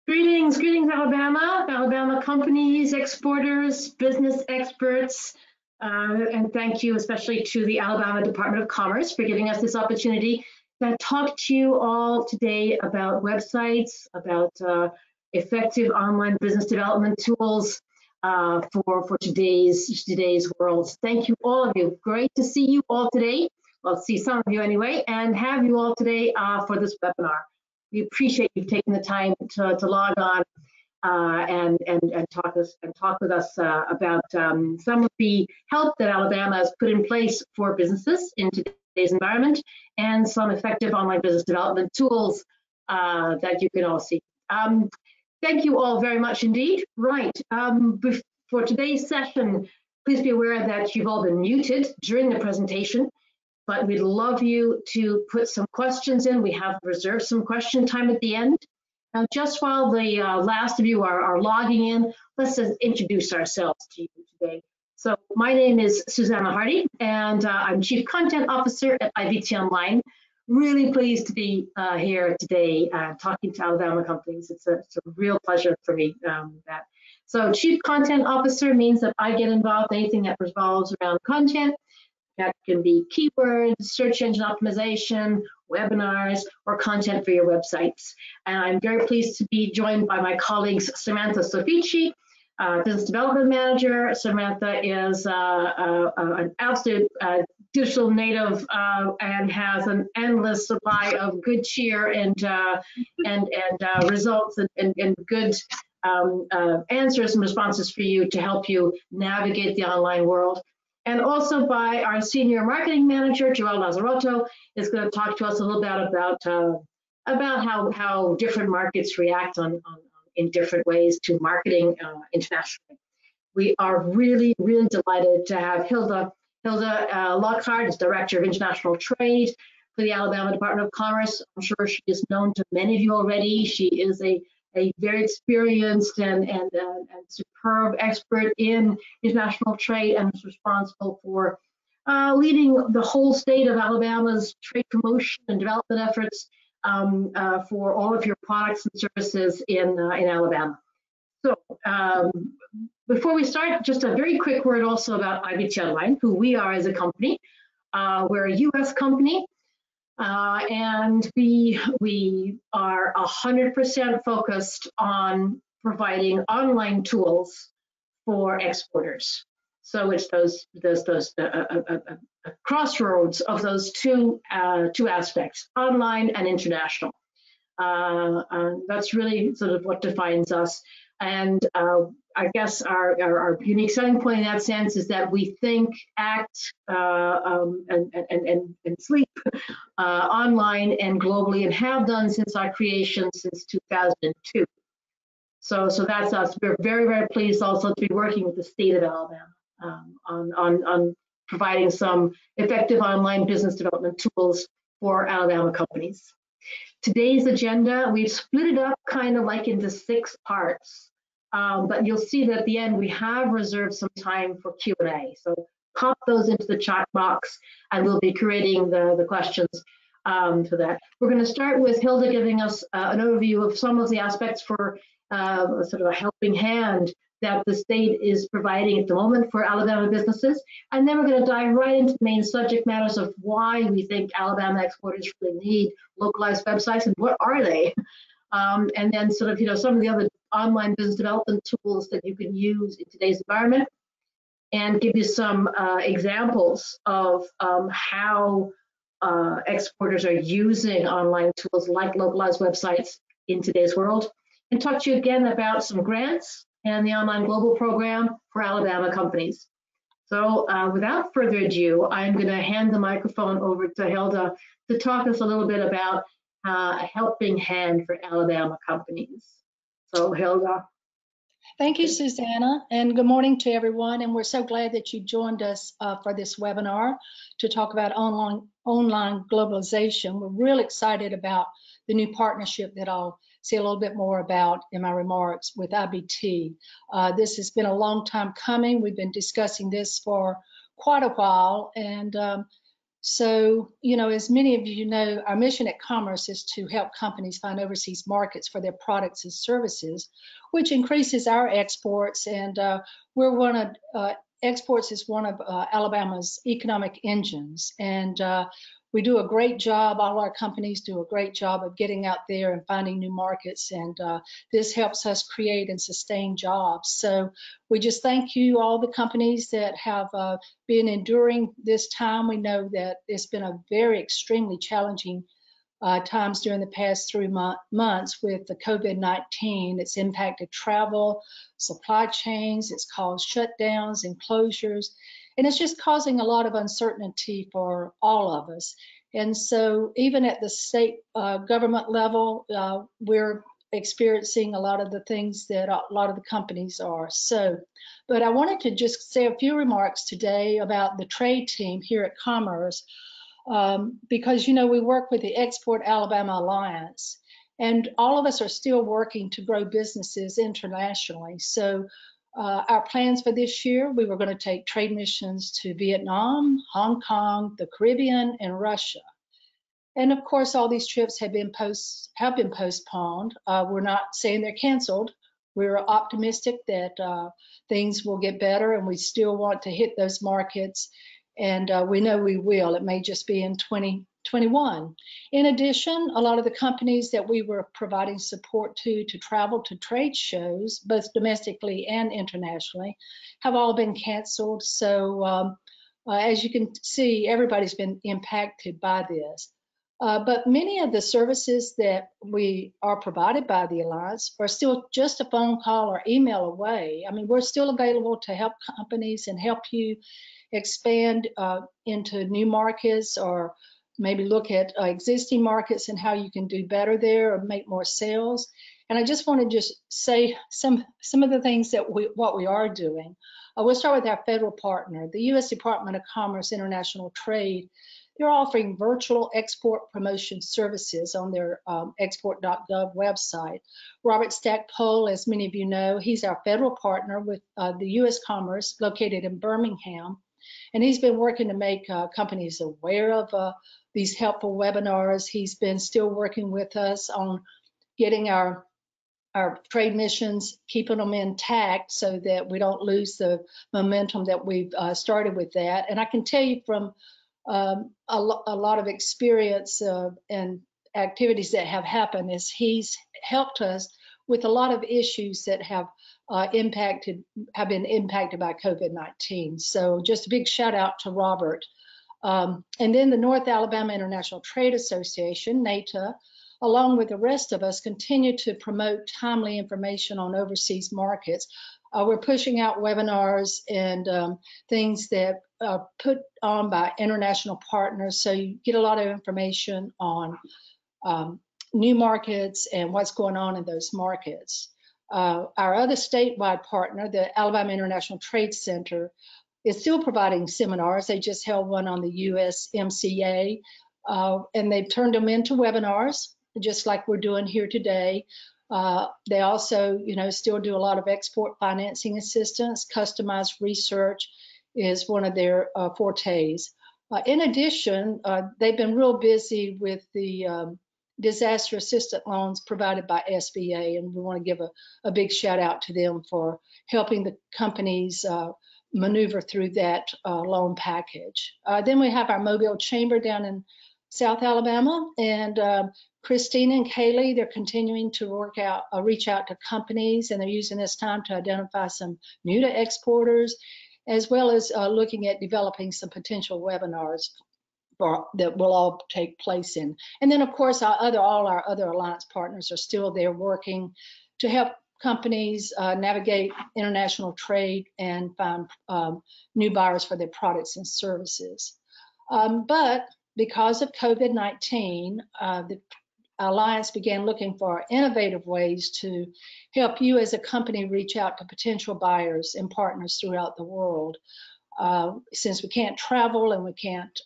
Greetings, Alabama companies, exporters, business experts, and thank you especially to the Alabama Department of Commerce for giving us this opportunity to talk to you all today about websites, about effective online business development tools for today's world. Thank you, all of you. Great to see you all today. Well, see some of you anyway, and have you all today for this webinar. We appreciate you taking the time to log on and talk with us about some of the help that Alabama has put in place for businesses in today's environment and some effective online business development tools that you can all see. Thank you all very much indeed. Right, for today's session, please be aware that you've all been muted during the presentation, but we'd love you to put some questions in. We have reserved some question time at the end. Now, just while the last of you are logging in, let's just introduce ourselves to you today. So my name is Susanna Hardy, and I'm Chief Content Officer at IBT Online. Really pleased to be here today talking to Alabama companies. It's a real pleasure for me. So Chief Content Officer means that I get involved in anything that revolves around content. That can be keywords, search engine optimization, webinars, or content for your websites. And I'm very pleased to be joined by my colleagues, Samantha Sofici, Business Development Manager. Samantha is an absolute digital native and has an endless supply of good cheer and results and good answers and responses for you to help you navigate the online world. And also by our Senior Marketing Manager, Joel Lazarotto, is going to talk to us a little bit about how different markets react in different ways to marketing internationally. We are really, really delighted to have Hilda Lockhart as Director of International Trade for the Alabama Department of Commerce. I'm sure she is known to many of you already. She is a very experienced and superb expert in international trade and is responsible for leading the whole state of Alabama's trade promotion and development efforts for all of your products and services in Alabama. So before we start, just a very quick word also about IBT Online, who we are as a company. We're a US company. And we are 100% focused on providing online tools for exporters. So it's those crossroads of those two aspects, online and international. That's really sort of what defines us. And I guess our unique selling point in that sense is that we think, act, and sleep online and globally, and have done since our creation since 2002. So that's us. We're very, very pleased also to be working with the state of Alabama on providing some effective online business development tools for Alabama companies. Today's agenda, we've split it up kind of like into 6 parts. But you'll see that at the end we have reserved some time for Q&A. So pop those into the chat box and we'll be creating the questions for that. We're going to start with Hilda giving us an overview of some of the aspects for sort of a helping hand that the state is providing at the moment for Alabama businesses. And then we're going to dive right into the main subject matters of why we think Alabama exporters really need localized websites and what are they. And then sort of, some of the other online business development tools that you can use in today's environment, and give you some examples of how exporters are using online tools like localized websites in today's world, and talk to you again about some grants and the Online Global Program for Alabama companies. So without further ado, I'm going to hand the microphone over to Hilda to talk us a little bit about a helping hand for Alabama companies. So Hilda. Thank you, Susanna, and good morning to everyone. And we're so glad that you joined us for this webinar to talk about online globalization. We're real excited about the new partnership that I'll say a little bit more about in my remarks with IBT. This has been a long time coming. We've been discussing this for quite a while, and So, as many of you know, our mission at Commerce is to help companies find overseas markets for their products and services, which increases our exports. And exports is one of Alabama's economic engines. And we do a great job, all our companies do a great job of getting out there and finding new markets. And this helps us create and sustain jobs. So we just thank you, all the companies that have been enduring this time. We know that it's been a very extremely challenging times during the past 3 months with the COVID-19. It's impacted travel, supply chains, it's caused shutdowns and closures, and it's just causing a lot of uncertainty for all of us. And so even at the state government level, we're experiencing a lot of the things that a lot of the companies are. But I wanted to just say a few remarks today about the trade team here at Commerce, because we work with the Export Alabama Alliance, and all of us are still working to grow businesses internationally. So our plans for this year, we were going to take trade missions to Vietnam, Hong Kong, the Caribbean, and Russia. And of course, all these trips have been postponed. We're not saying they're canceled. We're optimistic that things will get better, and we still want to hit those markets. And we know we will. It may just be in 2021. In addition, a lot of the companies that we were providing support to travel to trade shows, both domestically and internationally, have all been canceled. So as you can see, everybody's been impacted by this. But many of the services that we are provided by the Alliance are still just a phone call or email away. I mean, we're still available to help companies and help you expand into new markets, or maybe look at existing markets and how you can do better there or make more sales. And I just want to just say some of the things that what we are doing. We'll start with our federal partner, the U.S. Department of Commerce International Trade. They're offering virtual export promotion services on their export.gov website. Robert Stackpole, as many of you know, he's our federal partner with the U.S. Commerce located in Birmingham. And he's been working to make companies aware of these helpful webinars. He's been still working with us on getting our trade missions, keeping them intact so that we don't lose the momentum that we've started with that. And I can tell you from a lot of experience and activities that have happened is he's helped us with a lot of issues that have been impacted by COVID-19. So just a big shout out to Robert. And then the North Alabama International Trade Association, NATA, along with the rest of us, continue to promote timely information on overseas markets. We're pushing out webinars and things that are put on by international partners, so you get a lot of information on new markets and what's going on in those markets. Our other statewide partner, the Alabama International Trade Center, is still providing seminars. They just held one on the USMCA, and they've turned them into webinars, just like we're doing here today. They also, still do a lot of export financing assistance. Customized research is one of their fortes. In addition, they've been real busy with the disaster assistance loans provided by SBA, and we want to give a big shout out to them for helping the companies maneuver through that loan package. Then we have our Mobile Chamber down in South Alabama, and Christina and Kaylee, they're continuing to reach out to companies, and they're using this time to identify some new to exporters, as well as looking at developing some potential webinars that will all take place in. And then, of course, all our other alliance partners are still there working to help companies navigate international trade and find new buyers for their products and services. But because of COVID-19, the Alliance began looking for innovative ways to help you as a company reach out to potential buyers and partners throughout the world. Since we can't travel and we can't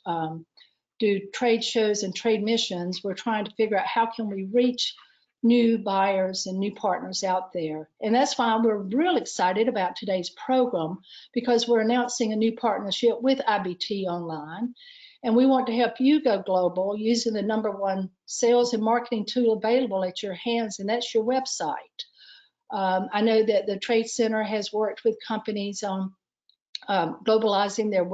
do trade shows and trade missions, we're trying to figure out how can we reach new buyers and new partners out there. And that's why we're real excited about today's program, because we're announcing a new partnership with IBT Online. And we want to help you go global using the #1 sales and marketing tool available at your hands, and that's your website. I know that the Trade Center has worked with companies on globalizing their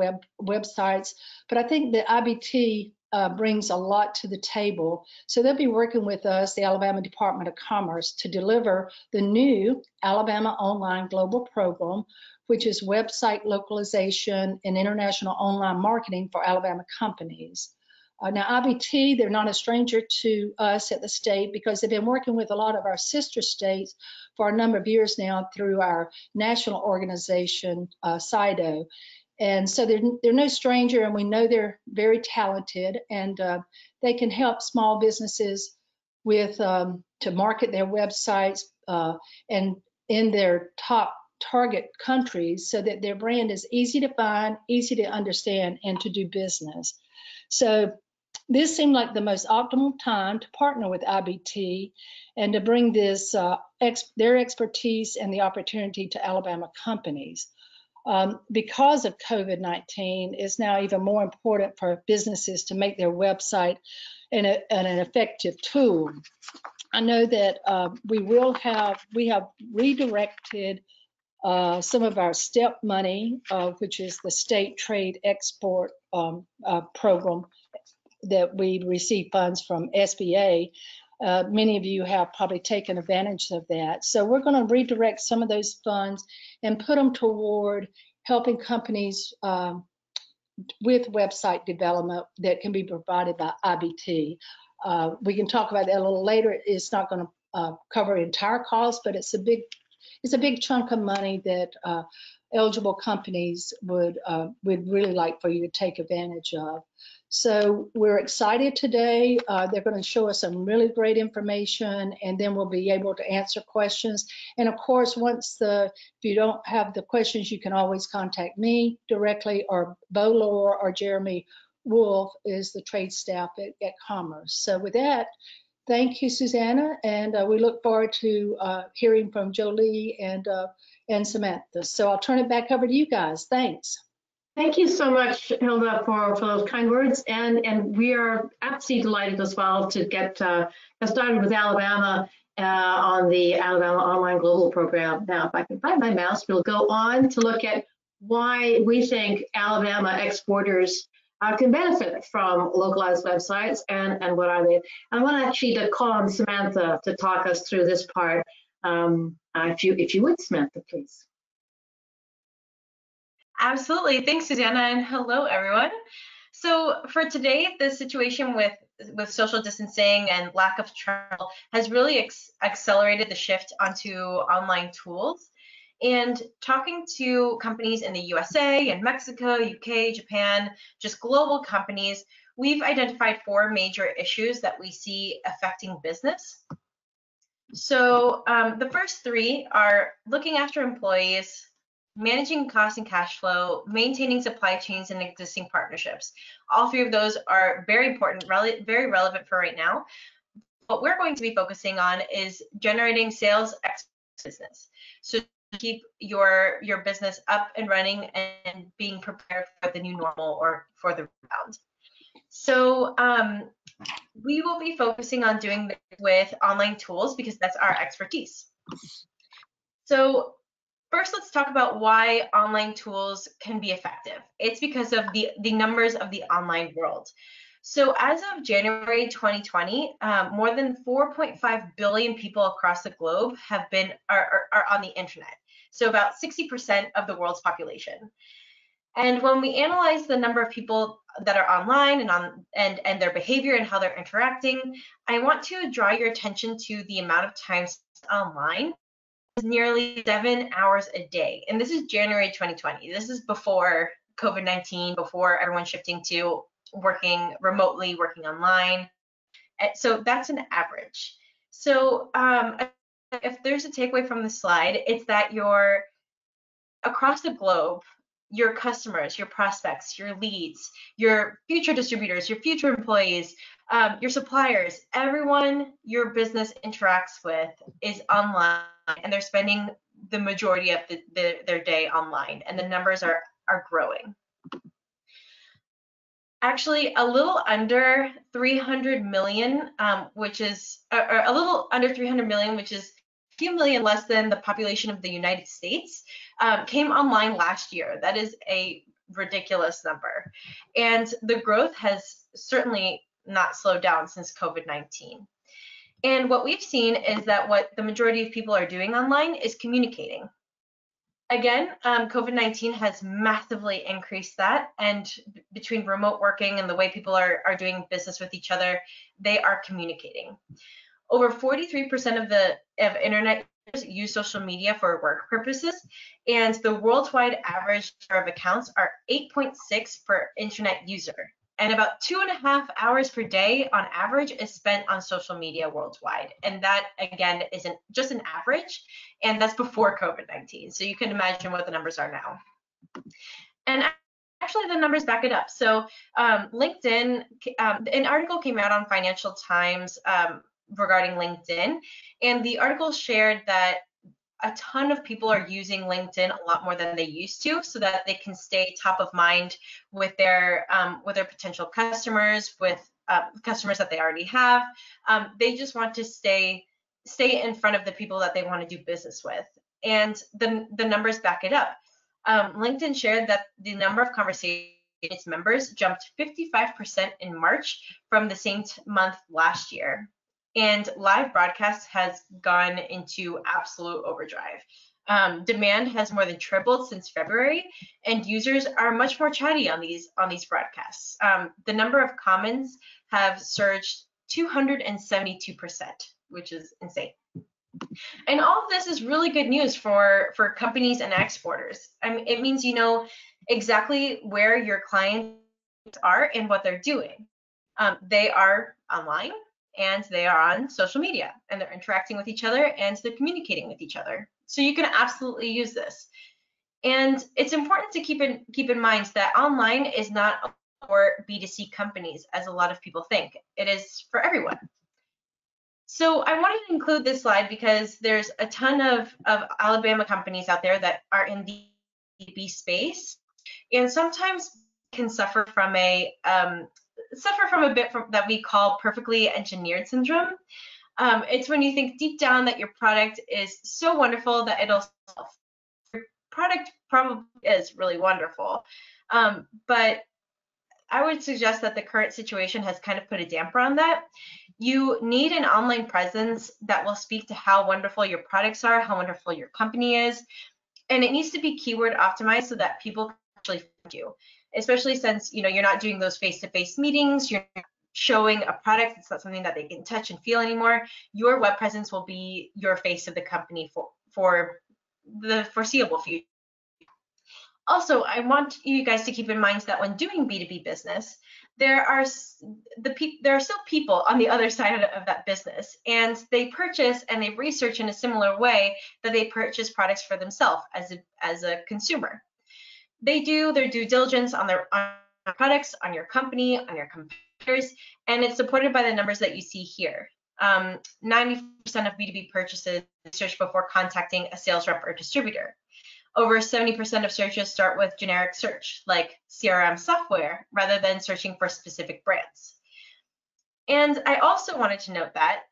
websites, but I think that IBT brings a lot to the table. So they'll be working with us, the Alabama Department of Commerce, to deliver the new Alabama Online Global Program, which is website localization and international online marketing for Alabama companies. Now, IBT, they're not a stranger to us at the state because they've been working with a lot of our sister states for a number of years now through our national organization, SIDO. And so they're no stranger, and we know they're very talented, and they can help small businesses with to market their websites and in their top target countries so that their brand is easy to find, easy to understand, and to do business. So this seemed like the most optimal time to partner with IBT and to bring this their expertise and the opportunity to Alabama companies. Because of COVID-19, it's now even more important for businesses to make their website an effective tool. I know that we have redirected some of our STEP money, which is the State Trade Export Program that we receive funds from SBA. Many of you have probably taken advantage of that. So we're going to redirect some of those funds and put them toward helping companies with website development that can be provided by IBT. We can talk about that a little later. It's not going to cover entire costs, but it's a big chunk of money that eligible companies would really like for you to take advantage of. So we're excited today. They're going to show us some really great information, and then we'll be able to answer questions. And of course, if you don't have the questions, you can always contact me directly, or Bo Lohr or Jeremy Wolf is the trade staff at Commerce. So with that, thank you, Susanna, and we look forward to hearing from Jolie and Samantha. So I'll turn it back over to you guys. Thanks. Thank you so much, Hilda, for those kind words. And we are absolutely delighted as well to get started with Alabama on the Alabama Online Global Program. Now, if I can find my mouse, we'll go on to look at why we think Alabama exporters can benefit from localized websites and what are they. I want actually to call on Samantha to talk us through this part. If you would, Samantha, please. Absolutely. Thanks, Susanna, and hello, everyone. So for today, the situation with social distancing and lack of travel has really accelerated the shift onto online tools. And talking to companies in the USA and Mexico, UK, Japan, just global companies, we've identified 4 major issues that we see affecting business. So the first 3 are looking after employees, managing cost and cash flow, maintaining supply chains and existing partnerships. All 3 of those are very important, very relevant for right now. What we're going to be focusing on is generating sales business. So keep your business up and running and being prepared for the new normal or for the rebound. So we will be focusing on doing this with online tools because that's our expertise. So first, let's talk about why online tools can be effective. It's because of the numbers of the online world. So as of January 2020, more than 4.5 billion people across the globe are on the internet. So about 60% of the world's population. And when we analyze the number of people that are online and their behavior and how they're interacting, I want to draw your attention to the amount of time online. Nearly 7 hours a day. And this is January 2020. This is before COVID-19, before everyone shifting to working remotely, working online. So that's an average. So if there's a takeaway from the slide, it's that across the globe, your customers, your prospects, your leads, your future distributors, your future employees, your suppliers, everyone your business interacts with is online, and they're spending the majority of their day online, and the numbers are growing. actually a little under 300 million, which is or a little under 300 million, which is a few million less than the population of the United States, came online last year. That is a ridiculous number. And the growth has certainly not slowed down since COVID-19. And what we've seen is that what the majority of people are doing online is communicating. Again, COVID-19 has massively increased that, and between remote working and the way people are doing business with each other, they are communicating. Over 43% of internet users use social media for work purposes, and the worldwide average number of accounts are 8.6 per internet user. And about 2.5 hours per day on average is spent on social media worldwide. And that, again, isn't just an average, and that's before COVID-19. So you can imagine what the numbers are now. And actually, the numbers back it up. So LinkedIn, an article came out on Financial Times regarding LinkedIn, and the article shared that a ton of people are using LinkedIn a lot more than they used to, so that they can stay top of mind with their potential customers, with customers that they already have. They just want to stay in front of the people that they want to do business with, and the numbers back it up. LinkedIn shared that the number of conversations its members jumped 55% in March from the same month last year. And live broadcast has gone into absolute overdrive. Demand has more than tripled since February, and users are much more chatty on these broadcasts. The number of comments have surged 272%, which is insane. And all of this is really good news for companies and exporters. I mean, it means you know exactly where your clients are and what they're doing. They are online, and they are on social media, and they're interacting with each other, and they're communicating with each other. So you can absolutely use this. And it's important to keep in mind that online is not for B2C companies, as a lot of people think. It is for everyone. So I wanted to include this slide because there's a ton of Alabama companies out there that are in the B2B space, and sometimes can suffer from a bit that we call perfectly engineered syndrome. It's when you think deep down that your product is so wonderful that it'll sell. Your product probably is really wonderful, but I would suggest that the current situation has kind of put a damper on that. You need an online presence that will speak to how wonderful your products are, how wonderful your company is, and it needs to be keyword optimized so that people can actually find you. Especially since you're not doing those face-to-face meetings, you're showing a product. It's not something that they can touch and feel anymore. Your web presence will be your face of the company for the foreseeable future. Also, I want you guys to keep in mind that when doing B2B business, there are still people on the other side of that business, and they purchase and they research in a similar way that they purchase products for themselves as a consumer. They do their due diligence on their products, on your company, on your competitors, and it's supported by the numbers that you see here. 90% of B2B purchases search before contacting a sales rep or distributor. Over 70% of searches start with generic search, like CRM software, rather than searching for specific brands. And I also wanted to note that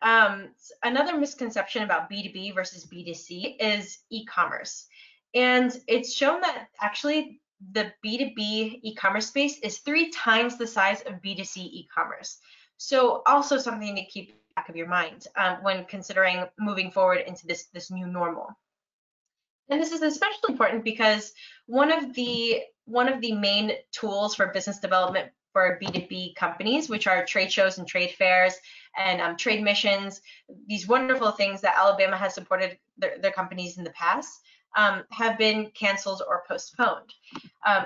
another misconception about B2B versus B2C is e-commerce. And it's shown that actually the B2B e-commerce space is 3 times the size of B2C e-commerce. So also something to keep in the back of your mind when considering moving forward into this new normal. And this is especially important because one of the main tools for business development for B2B companies, which are trade shows and trade fairs and trade missions, these wonderful things that Alabama has supported their companies in the past, have been canceled or postponed.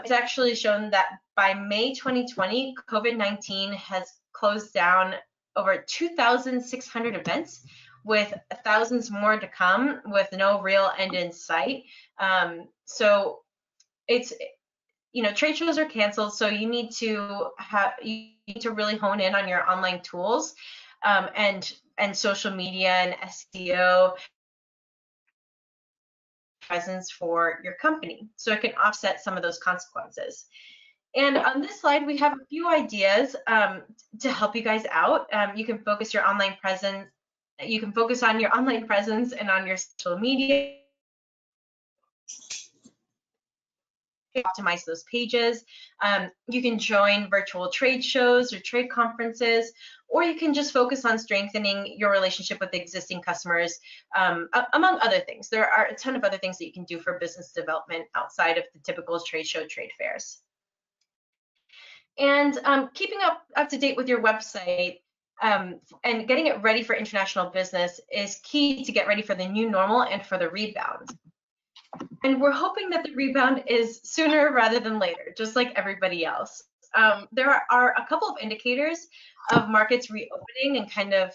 It's actually shown that by May 2020, COVID-19 has closed down over 2,600 events, with thousands more to come, with no real end in sight. So it's, trade shows are canceled, so you need to really hone in on your online tools and social media and SEO presence for your company, so it can offset some of those consequences. And on this slide, we have a few ideas to help you guys out. You can focus your online presence. You can focus on your online presence and on your social media. Optimize those pages. You can join virtual trade shows or trade conferences, or you can just focus on strengthening your relationship with existing customers, among other things. There are a ton of other things that you can do for business development outside of the typical trade show, trade fairs. And keeping up to date with your website and getting it ready for international business is key to get ready for the new normal and for the rebound. And we're hoping that the rebound is sooner rather than later, just like everybody else. There are a couple of indicators of markets reopening and kind of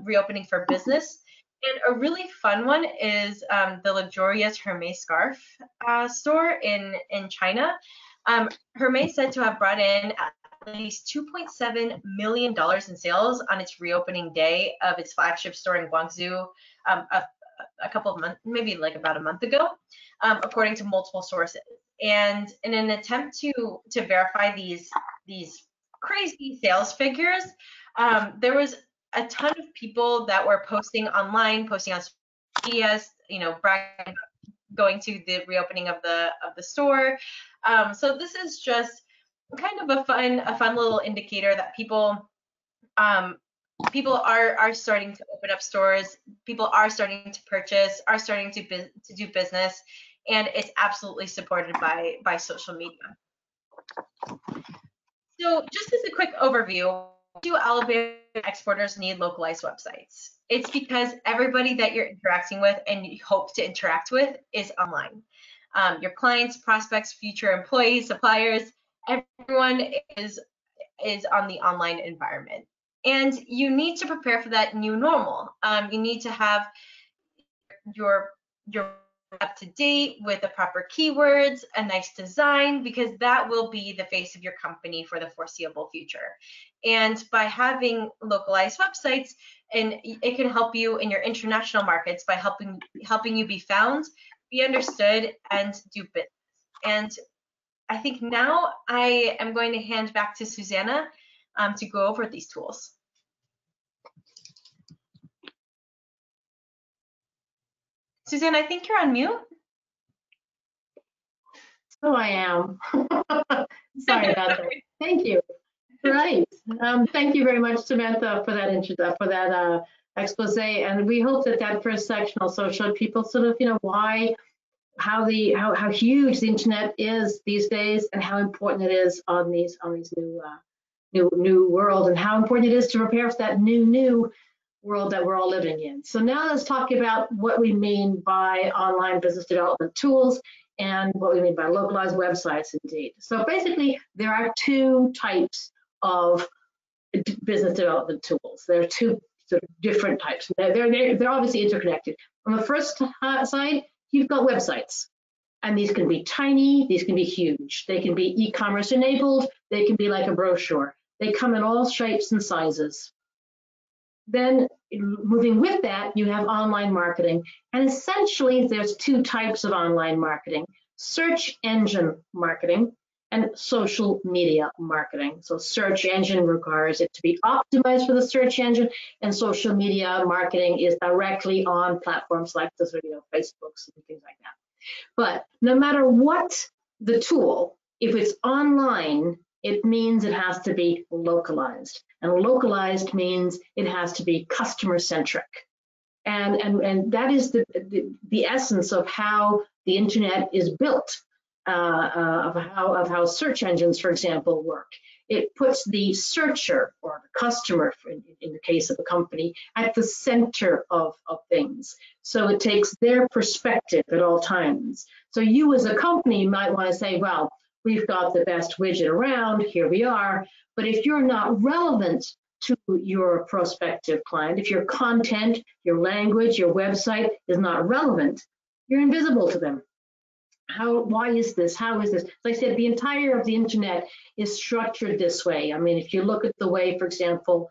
reopening for business. And a really fun one is the luxurious Hermes scarf store in China. Hermes said to have brought in at least $2.7 million in sales on its reopening day of its flagship store in Guangzhou a couple of months, maybe like about a month ago, according to multiple sources. And in an attempt to verify these crazy sales figures, there was a ton of people that were posting online, posting on social media, bragging, going to the reopening of the store. So this is just kind of a fun little indicator that people are starting to open up stores, people are starting to purchase, are starting to do business, and it's absolutely supported by social media. So just as a quick overview, why do Alabama exporters need localized websites? It's because everybody that you're interacting with and you hope to interact with is online. Your clients, prospects, future employees, suppliers, everyone is on the online environment. And you need to prepare for that new normal. You need to have your up to date with the proper keywords, a nice design, because that will be the face of your company for the foreseeable future. And by having localized websites, and it can help you in your international markets by helping you be found, be understood, and do business. And I think now I am going to hand back to Susanna to go over these tools. Susanna, I think you're on mute. So I am. Sorry about that. Thank you. Right. Thank you very much, Samantha, for that expose. And we hope that first section also showed people sort of, how huge the internet is these days, and how important it is on these new world, and how important it is to prepare for that new world that we're all living in. So now let's talk about what we mean by online business development tools and what we mean by localized websites indeed. So basically, there are two types of business development tools. There are two sort of different types. They're obviously interconnected. On the first side, you've got websites. And these can be tiny, these can be huge. They can be e-commerce enabled, they can be like a brochure. They come in all shapes and sizes. Then moving with that, you have online marketing. And essentially, there's two types of online marketing: search engine marketing and social media marketing. So search engine requires it to be optimized for the search engine, and social media marketing is directly on platforms like this, Facebooks and things like that. But no matter what the tool, if it's online, it means it has to be localized. And localized means it has to be customer centric. And that is the essence of how the internet is built, of how search engines, for example, work. It puts the searcher, or the customer, in the case of a company, at the center of things. So it takes their perspective at all times. So you as a company might want to say, well, we've got the best widget around, here we are. But if you're not relevant to your prospective client, if your content, your language, your website is not relevant, you're invisible to them. Why is this? How is this? As I said, the entire of the internet is structured this way. I mean, if you look at the way, for example,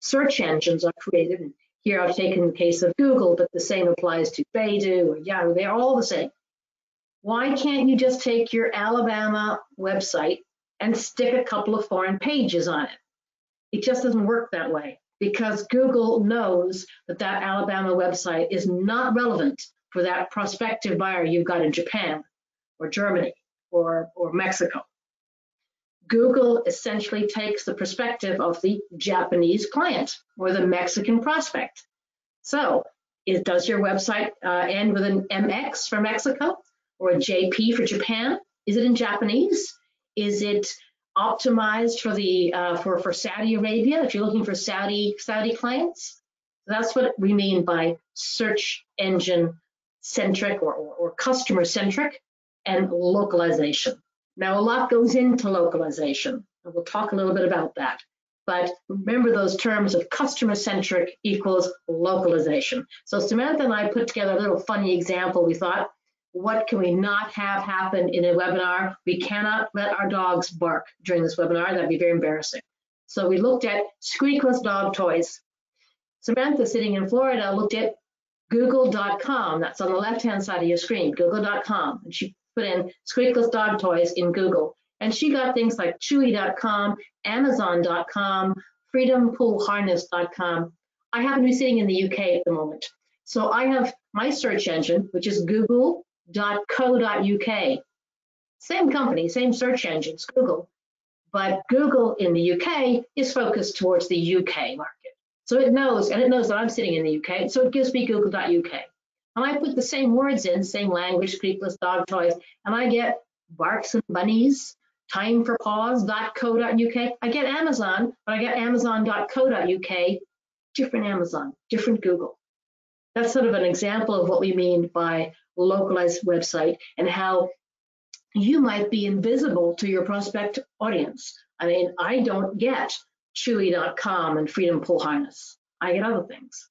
search engines are created, and here I've taken the case of Google, but the same applies to Baidu or Yahoo. They're all the same. Why can't you just take your Alabama website and stick a couple of foreign pages on it? It just doesn't work that way because Google knows that that Alabama website is not relevant for that prospective buyer you've got in Japan or Germany or Mexico. Google essentially takes the perspective of the Japanese client or the Mexican prospect. So does your website end with an MX for Mexico or a JP for Japan? Is it in Japanese? Is it optimized for the for Saudi Arabia if you're looking for Saudi clients? That's what we mean by search engine centric or customer centric and localization. Now, a lot goes into localization, and we'll talk a little bit about that. But remember those terms of customer-centric equals localization. So Samantha and I put together a little funny example. We thought, what can we not have happen in a webinar? We cannot let our dogs bark during this webinar. That'd be very embarrassing. So we looked at squeakless dog toys. Samantha, sitting in Florida, looked at google.com. That's on the left-hand side of your screen, google.com. And she put in squeakless dog toys in Google. And she got things like chewy.com, amazon.com, freedompoolharness.com. I happen to be sitting in the UK at the moment. So I have my search engine, which is google.co.uk. Same company, same search engine, it's Google. But Google in the UK is focused towards the UK market. So it knows, and it knows that I'm sitting in the UK, so it gives me google.uk. And I put the same words in, same language, squeakless dog toys, and I get barks and bunnies, timeforpaws.co.uk. I get Amazon, but I get amazon.co.uk, different Amazon, different Google. That's sort of an example of what we mean by localized website and how you might be invisible to your prospect audience. I mean, I don't get chewy.com and Freedom Pool Harness. I get other things.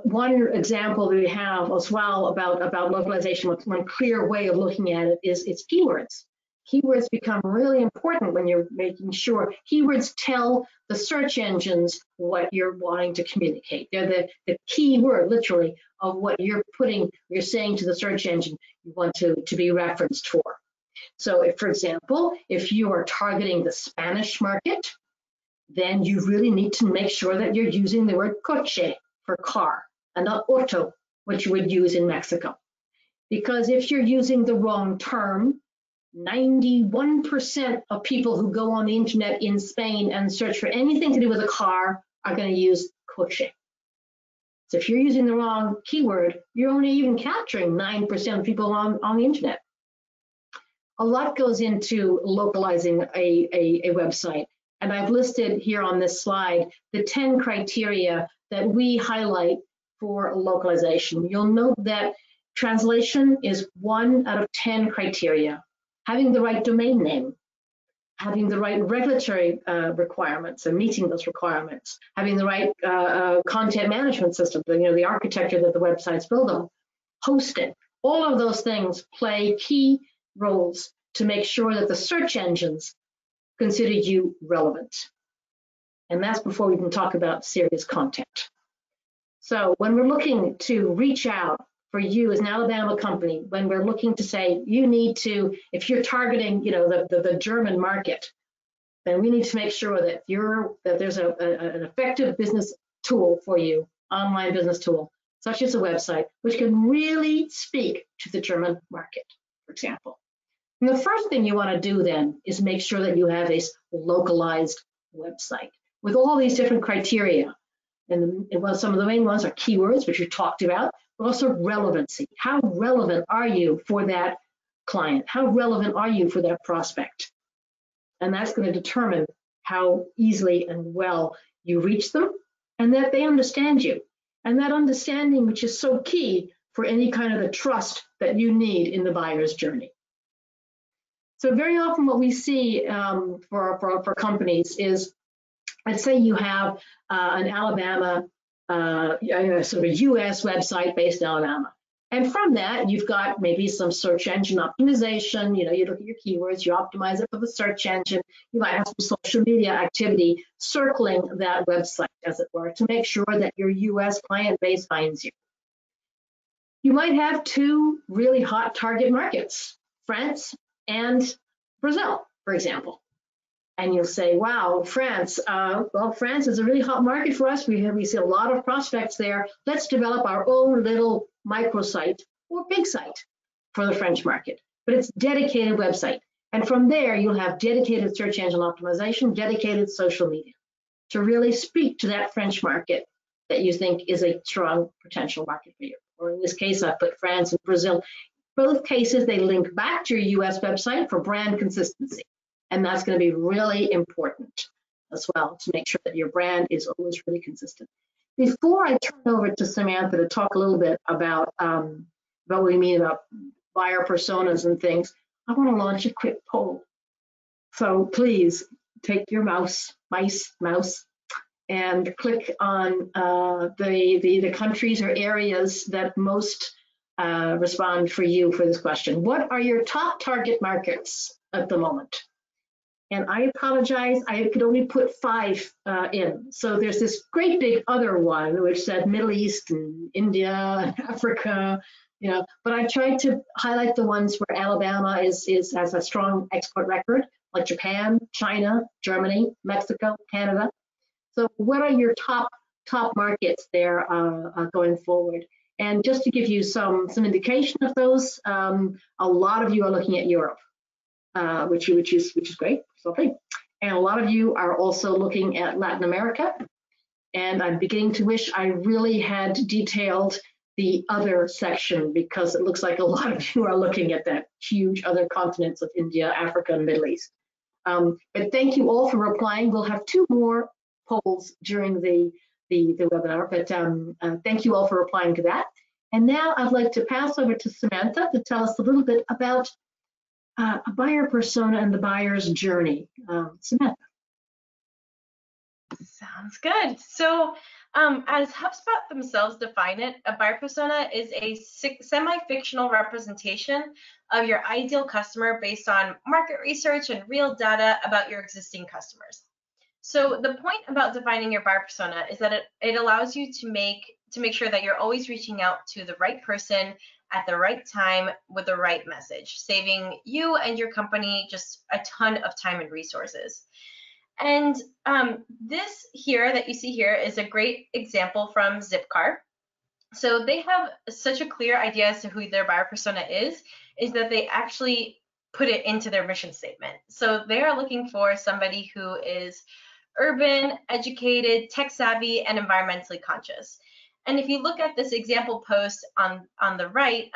One example that we have as well about localization, one clear way of looking at it is its keywords. Keywords become really important when you're making sure. Keywords tell the search engines what you're wanting to communicate. They're the key word, literally, of what you're saying to the search engine you want to be referenced for. So if, for example, if you are targeting the Spanish market, then you really need to make sure that you're using the word coche for car and not auto, which you would use in Mexico. Because if you're using the wrong term, 91% of people who go on the internet in Spain and search for anything to do with a car are going to use coche. So if you're using the wrong keyword, you're only even capturing 9% of people on the internet. A lot goes into localizing a website. And I've listed here on this slide the 10 criteria that we highlight for localization. You'll note that translation is 1 out of 10 criteria. Having the right domain name, having the right regulatory requirements and meeting those requirements, having the right content management system, the architecture that the website's built on, hosting, all of those things play key roles to make sure that the search engines consider you relevant. And that's before we can talk about serious content. So when we're looking to reach out for you as an Alabama company, when we're looking to say you need to, if you're targeting, the German market, then we need to make sure that there's an effective business tool for you, online business tool, such as a website, which can really speak to the German market, for example. And the first thing you want to do then is make sure that you have a localized website with all these different criteria. And some of the main ones are keywords, which we talked about, but also relevancy. How relevant are you for that client? How relevant are you for that prospect? And that's going to determine how easily and well you reach them and that they understand you. And that understanding, which is so key for any kind of the trust that you need in the buyer's journey. So very often what we see for companies is, let's say you have an Alabama, sort of a US website based in Alabama. And from that, you've got maybe some search engine optimization. You look at your keywords, you optimize it for the search engine. You might have some social media activity circling that website, as it were, to make sure that your US client base finds you. You might have two really hot target markets, France and Brazil, for example. And you'll say, wow, France, well, France is a really hot market for us. We see a lot of prospects there. Let's develop our own little microsite or big site for the French market, but it's dedicated website. And from there, you'll have dedicated search engine optimization, dedicated social media to really speak to that French market that you think is a strong potential market for you. Or in this case, I put France and Brazil. Both cases, they link back to your US website for brand consistency. And that's going to be really important as well to make sure that your brand is always really consistent. Before I turn over to Samantha to talk a little bit about what we mean about buyer personas and things, I want to launch a quick poll. So please take your mouse, and click on the countries or areas that most respond for you for this question. What are your top target markets at the moment? And I apologize, I could only put 5 in. So there's this great big other one which said Middle East and India and Africa, you know, but I tried to highlight the ones where Alabama has a strong export record, like Japan, China, Germany, Mexico, Canada. So what are your top markets there going forward? And just to give you some indication of those, a lot of you are looking at Europe. Which is great, lovely. And a lot of you are also looking at Latin America. And I'm beginning to wish I really had detailed the other section, because it looks like a lot of you are looking at that huge other continents of India, Africa, and Middle East. But thank you all for replying. We'll have 2 more polls during the webinar, but thank you all for replying to that. And now I'd like to pass over to Samantha to tell us a little bit about a buyer persona and the buyer's journey. Samantha. Sounds good. So as HubSpot themselves define it, a buyer persona is a semi-fictional representation of your ideal customer based on market research and real data about your existing customers. So the point about defining your buyer persona is that it allows you to make sure that you're always reaching out to the right person at the right time with the right message, saving you and your company just a ton of time and resources. And this here that you see here is a great example from Zipcar. So they have such a clear idea as to who their buyer persona is that they actually put it into their mission statement. So they are looking for somebody who is urban, educated, tech savvy, and environmentally conscious. And if you look at this example post on the right,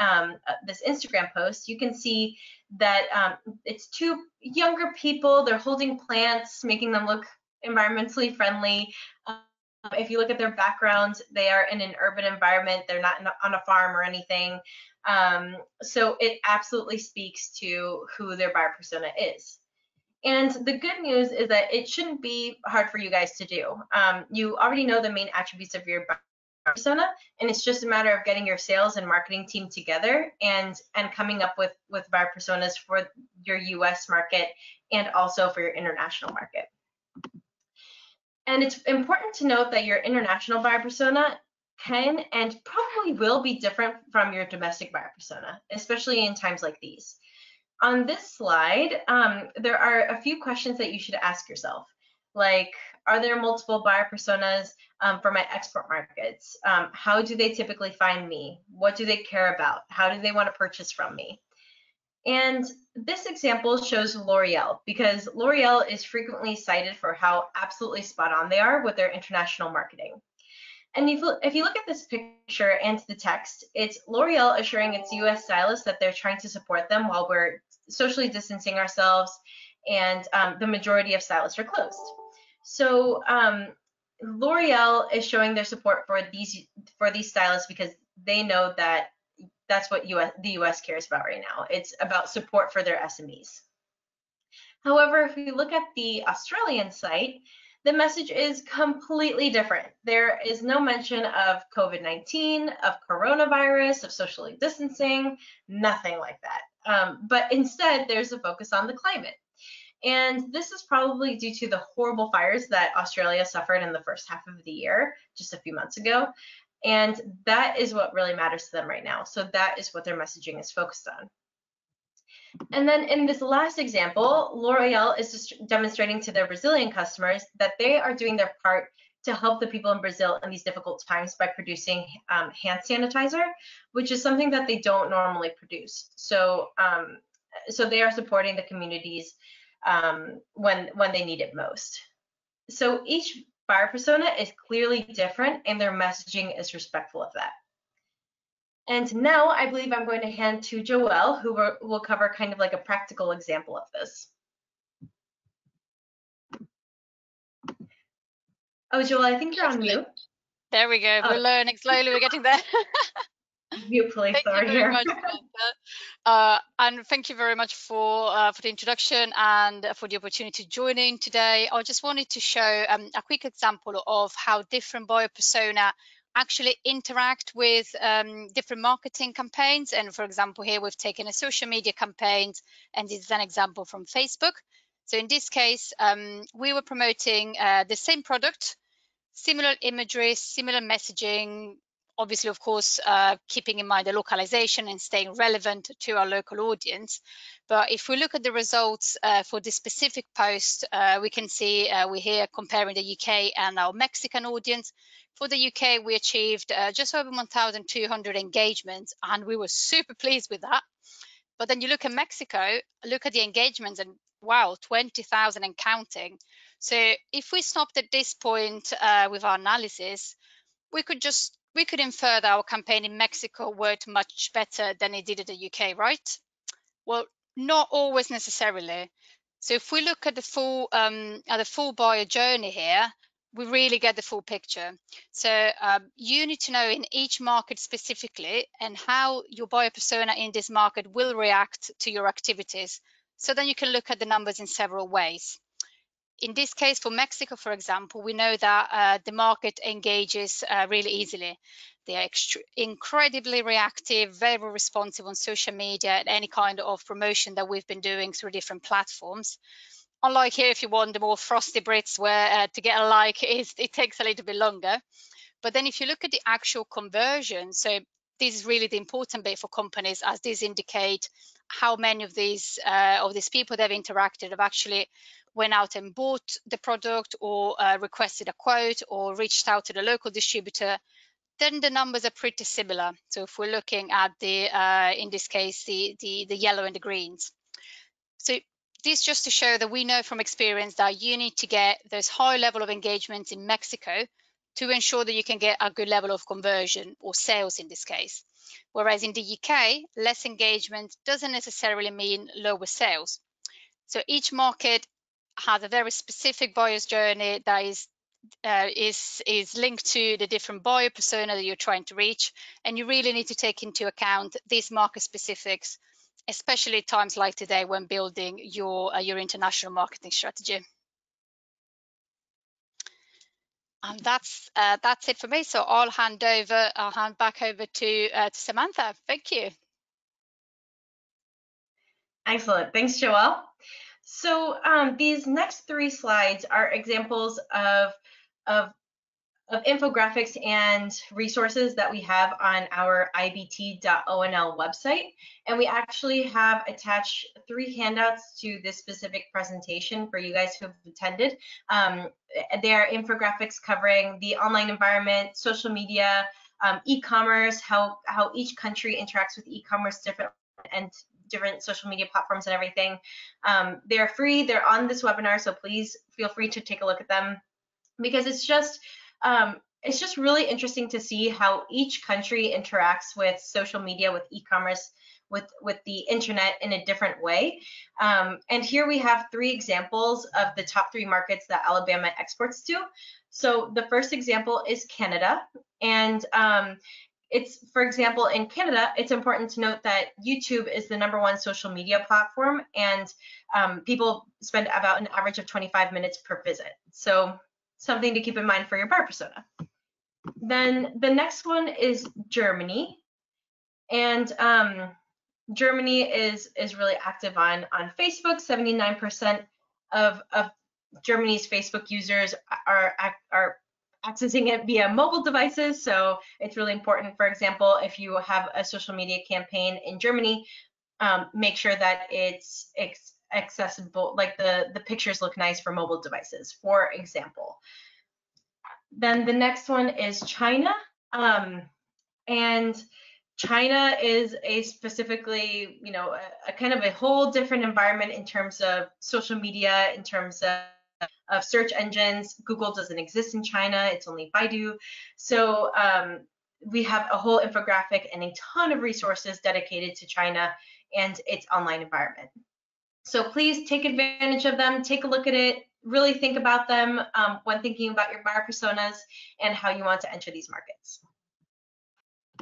this Instagram post, you can see that it's 2 younger people. They're holding plants, making them look environmentally friendly. If you look at their backgrounds, they are in an urban environment. They're not on a farm or anything. So it absolutely speaks to who their buyer persona is. And the good news is that it shouldn't be hard for you guys to do. You already know the main attributes of your buyer persona, and it's just a matter of getting your sales and marketing team together and coming up with buyer personas for your US market and also for your international market. And it's important to note that your international buyer persona can and probably will be different from your domestic buyer persona, especially in times like these. On this slide, there are a few questions that you should ask yourself, like, are there multiple buyer personas for my export markets? How do they typically find me? What do they care about? How do they want to purchase from me? And this example shows L'Oreal, because L'Oreal is frequently cited for how absolutely spot on they are with their international marketing. And if you look at this picture and the text, it's L'Oreal assuring its US stylists that they're trying to support them while we're socially distancing ourselves and the majority of stylists are closed. So L'Oreal is showing their support for these stylists because they know that that's what the US cares about right now. It's about support for their SMEs. However, if we look at the Australian site, the message is completely different. There is no mention of COVID-19, of coronavirus, of social distancing, nothing like that. But instead, there's a focus on the climate. And this is probably due to the horrible fires that Australia suffered in the first half of the year, just a few months ago. And that is what really matters to them right now. So that is what their messaging is focused on. And then in this last example, L'Oreal is just demonstrating to their Brazilian customers that they are doing their part to help the people in Brazil in these difficult times by producing hand sanitizer, which is something that they don't normally produce. So, so they are supporting the communities when they need it most. So each buyer persona is clearly different, and their messaging is respectful of that. And now I believe I'm going to hand to Joelle, who will cover kind of like a practical example of this. Oh, Joelle, I think you're on mute. There we go. Oh. We're learning slowly. We're getting there. Beautifully, Thank sorry you very here. much, Samantha. And thank you very much for the introduction and for the opportunity to join in today. I just wanted to show a quick example of how different buyer persona actually interact with different marketing campaigns. And for example, here we've taken a social media campaign, and this is an example from Facebook. So in this case, we were promoting the same product, similar imagery, similar messaging, obviously, of course, keeping in mind the localization and staying relevant to our local audience. But if we look at the results for this specific post, we can see we're here comparing the UK and our Mexican audience. For the UK, we achieved just over 1,200 engagements, and we were super pleased with that. But then you look at Mexico, look at the engagements, and wow, 20,000 and counting. So if we stopped at this point with our analysis, we could infer that our campaign in Mexico worked much better than it did in the UK, right? Well, not always necessarily. So if we look at the full buyer journey here, we really get the full picture. So you need to know in each market specifically and how your buyer persona in this market will react to your activities. So then you can look at the numbers in several ways. In this case, for Mexico, for example, we know that the market engages really easily. They are incredibly reactive, very responsive on social media and any kind of promotion that we've been doing through different platforms. Unlike here, if you want the more frosty Brits, where to get a like, it takes a little bit longer. But then if you look at the actual conversion, so this is really the important bit for companies, as these indicate how many of these people they've interacted have actually went out and bought the product or requested a quote or reached out to the local distributor, then the numbers are pretty similar. So if we're looking at in this case, the yellow and the greens. So this just to show that we know from experience that you need to get those high level of engagements in Mexico to ensure that you can get a good level of conversion or sales in this case. Whereas in the UK, less engagement doesn't necessarily mean lower sales. So each market has a very specific buyer's journey that is linked to the different buyer persona that you're trying to reach, and you really need to take into account these market specifics, especially at times like today when building your international marketing strategy. And that's it for me. So I'll hand back over to Samantha. Thank you. Excellent. Thanks, Joelle. So these next 3 slides are examples of infographics and resources that we have on our ibt.onl website. And we actually have attached 3 handouts to this specific presentation for you guys who have attended. They are infographics covering the online environment, social media, e-commerce, how each country interacts with e-commerce different social media platforms and everything. They're free, they're on this webinar, so please feel free to take a look at them, because it's just really interesting to see how each country interacts with social media, with e-commerce, with the internet in a different way. And here we have 3 examples of the top 3 markets that Alabama exports to. So the first example is Canada, and for example, in Canada, it's important to note that YouTube is the #1 social media platform, and people spend about an average of 25 minutes per visit. So something to keep in mind for your buyer persona. Then the next one is Germany, and Germany is really active on Facebook. 79% of Germany's Facebook users are accessing it via mobile devices. So it's really important, for example, if you have a social media campaign in Germany, make sure that it's accessible, like the pictures look nice for mobile devices, for example. Then the next one is China. And China is a specifically, a kind of a whole different environment in terms of social media, in terms of search engines. Google doesn't exist in China, it's only Baidu. So we have a whole infographic and a ton of resources dedicated to China and its online environment. So please take advantage of them, take a look at it, really think about them when thinking about your buyer personas and how you want to enter these markets.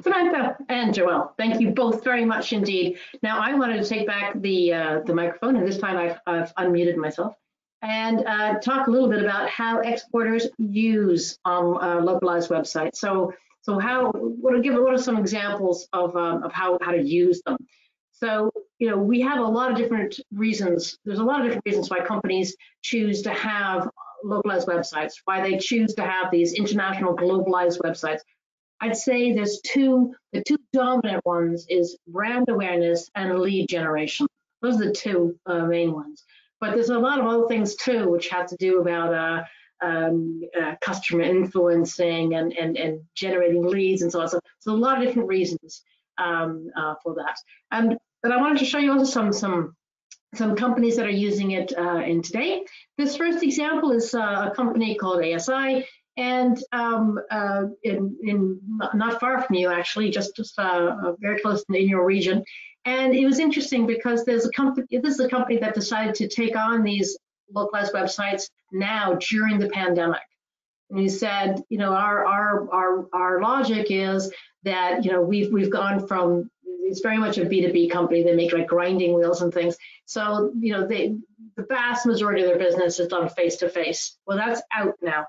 Samantha and Joelle, thank you both very much indeed. Now I wanted to take back the microphone, and this time I've unmuted myself, and talk a little bit about how exporters use localized websites. So what are some examples of how to use them? So we have a lot of different reasons. There's a lot of different reasons why companies choose to have localized websites, why they choose to have these international globalized websites. I'd say the two dominant ones is brand awareness and lead generation. Those are the two main ones. But there's a lot of other things too, which have to do about customer influencing and generating leads and so on. So a lot of different reasons for that. But I wanted to show you also some companies that are using it in today. This first example is a company called ASI. And in not far from you, actually, just very close in your region. And it was interesting because there's a company. This is a company that decided to take on these localized websites now during the pandemic. And he said, our logic is that we've gone from, it's very much a B2B company. They make like grinding wheels and things. So the vast majority of their business is done face to face. Well, that's out now.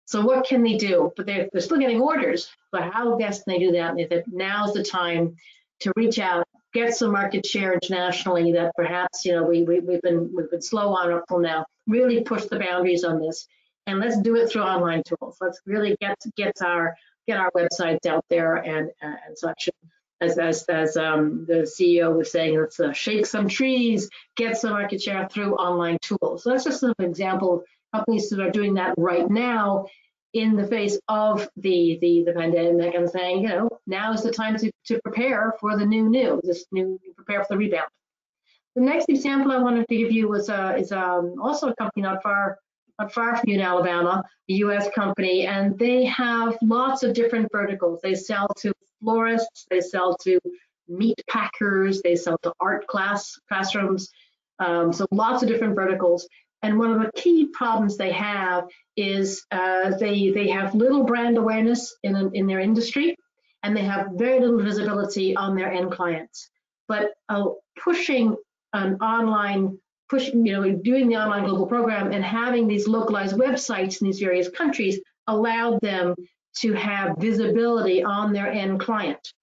So what can they do? But they're still getting orders, but how best can they do that? And they said, now's the time to reach out, get some market share internationally that perhaps, we've been slow on up till now, really push the boundaries on this. And let's do it through online tools. Let's really get our websites out there and such. As the CEO was saying, let's shake some trees, get some market share through online tools. So that's just an example of companies that are doing that right now in the face of the pandemic and saying, now is the time to prepare for the prepare for the rebound. The next example I wanted to give you was also a company not far from you in Alabama, a U.S. company, and they have lots of different verticals. They sell to florists, they sell to meat packers, they sell to art classrooms, so lots of different verticals. And one of the key problems they have is they have little brand awareness in their industry, and they have very little visibility on their end clients. But pushing an online, doing the online global program and having these localized websites in these various countries allowed them to have visibility on their end client.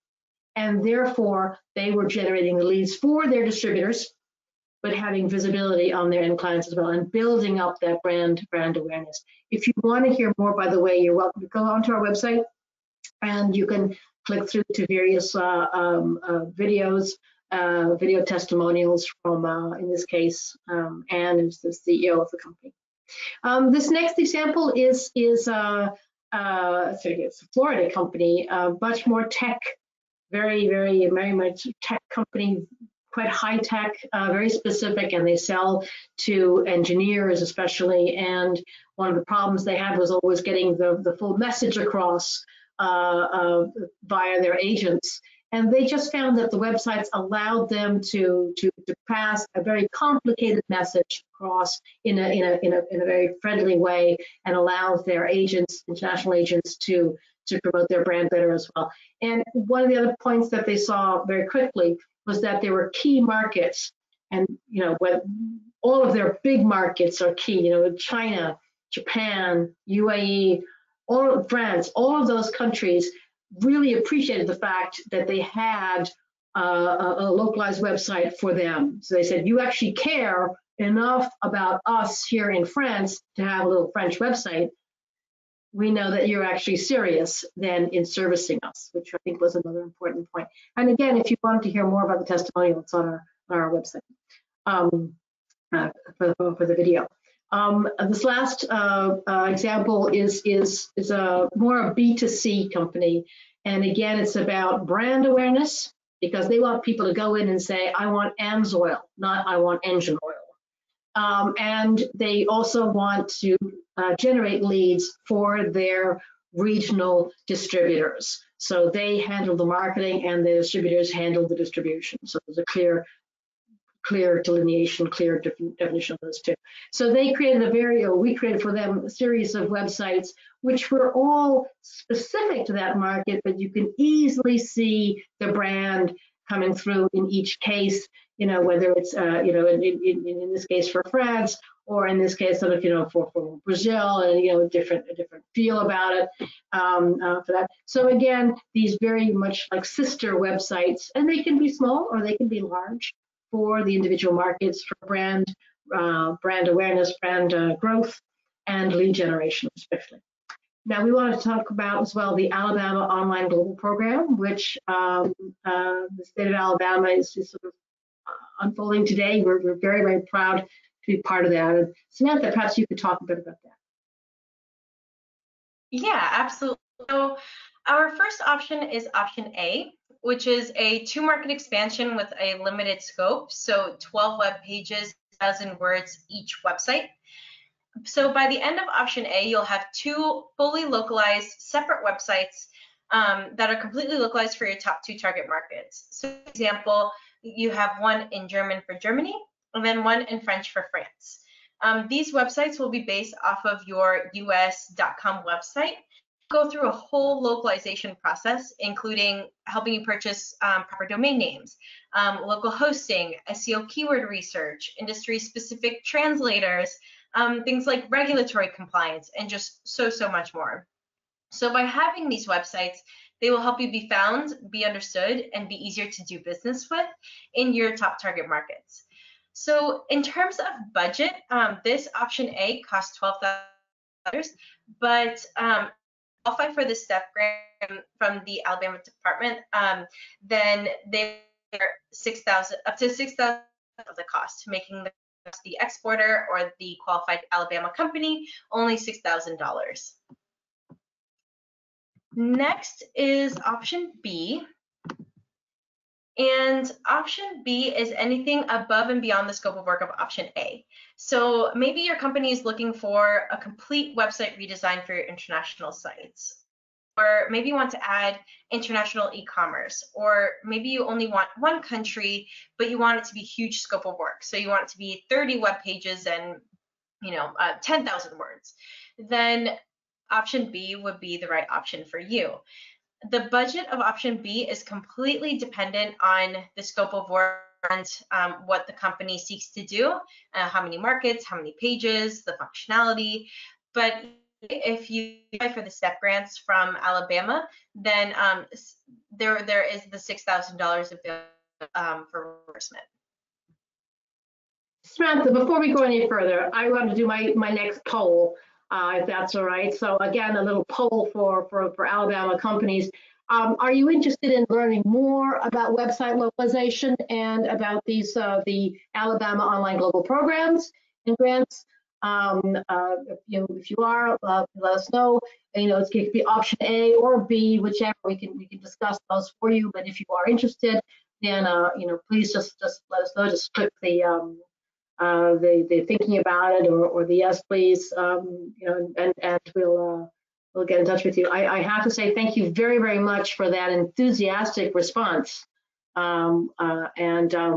And therefore, they were generating the leads for their distributors, but having visibility on their end clients as well and building up that brand awareness. If you want to hear more, by the way, you're welcome to go onto our website and you can click through to various videos, video testimonials from, in this case, Anne, who's the CEO of the company. This next example is it's a Florida company, much more tech, very much tech company, quite high tech, very specific, and they sell to engineers especially. And one of the problems they had was always getting the full message across via their agents. And they just found that the websites allowed them to pass a very complicated message across in a very friendly way, and allows their agents, international agents, to promote their brand better as well. And one of the other points that they saw very quickly was that there were key markets, and when all of their big markets are key, China, Japan, UAE, all of France, all of those countries really appreciated the fact that they had a localized website for them. So they said, you actually care enough about us here in France to have a little French website. we know that you're actually serious then in servicing us, which I think was another important point. And again, if you wanted to hear more about the testimonial, it's on our website for the video. This last example is more a B2C company. And again, it's about brand awareness, because they want people to go in and say, I want AMSOIL, not I want engine oil. And they also want to generate leads for their regional distributors. So they handle the marketing and the distributors handle the distribution. So there's a clear delineation, clear definition of those two. So they created we created for them a series of websites which were all specific to that market, but you can easily see the brand coming through in each case, whether it's, in this case for France, or in this case, sort of, for Brazil, and, a different feel about it for that. So again, these very much like sister websites, and they can be small or they can be large for the individual markets, for brand awareness, brand growth, and lead generation, especially. Now, we want to talk about as well the Alabama Online Global Program, which the state of Alabama is sort of unfolding today. We're very, very proud to be part of that. And Samantha, perhaps you could talk a bit about that. Yeah, absolutely. So our first option is option A, which is a 2-market expansion with a limited scope. So 12 web pages, 1,000 words each website. So by the end of option A, you'll have 2 fully localized separate websites that are completely localized for your top 2 target markets. So for example, you have one in German for Germany, and then one in French for France. These websites will be based off of your us.com website, go through a whole localization process, including helping you purchase proper domain names, local hosting, SEO keyword research, industry-specific translators, things like regulatory compliance, and just so much more. So by having these websites, they will help you be found, be understood, and be easier to do business with in your top target markets. So in terms of budget, this option A costs $12,000, but qualify for the STEP grant from the Alabama department, then they're up to $6,000 of the cost, making the exporter or the qualified Alabama company only $6,000. Next is option B. And option B is anything above and beyond the scope of work of option A. So maybe your company is looking for a complete website redesign for your international sites, or maybe you want to add international e-commerce, or maybe you only want one country, but you want it to be huge scope of work. So you want it to be 30 web pages and 10,000 words. Then option B would be the right option for you. The budget of option B is completely dependent on the scope of work and what the company seeks to do, how many markets, how many pages, the functionality. But if you apply for the STEP grants from Alabama, then there is the $6,000 available for reimbursement. Samantha, before we go any further, I want to do my next poll, if that's all right. So again, a little poll for Alabama companies. Are you interested in learning more about website localization and about these the Alabama Online Global Programs and grants? If you are, let us know. It could be option A or B, whichever. We can discuss those for you. But if you are interested, then please just let us know. Just click the thinking about it or the yes please, and we'll get in touch with you. I have to say thank you very, very much for that enthusiastic response, and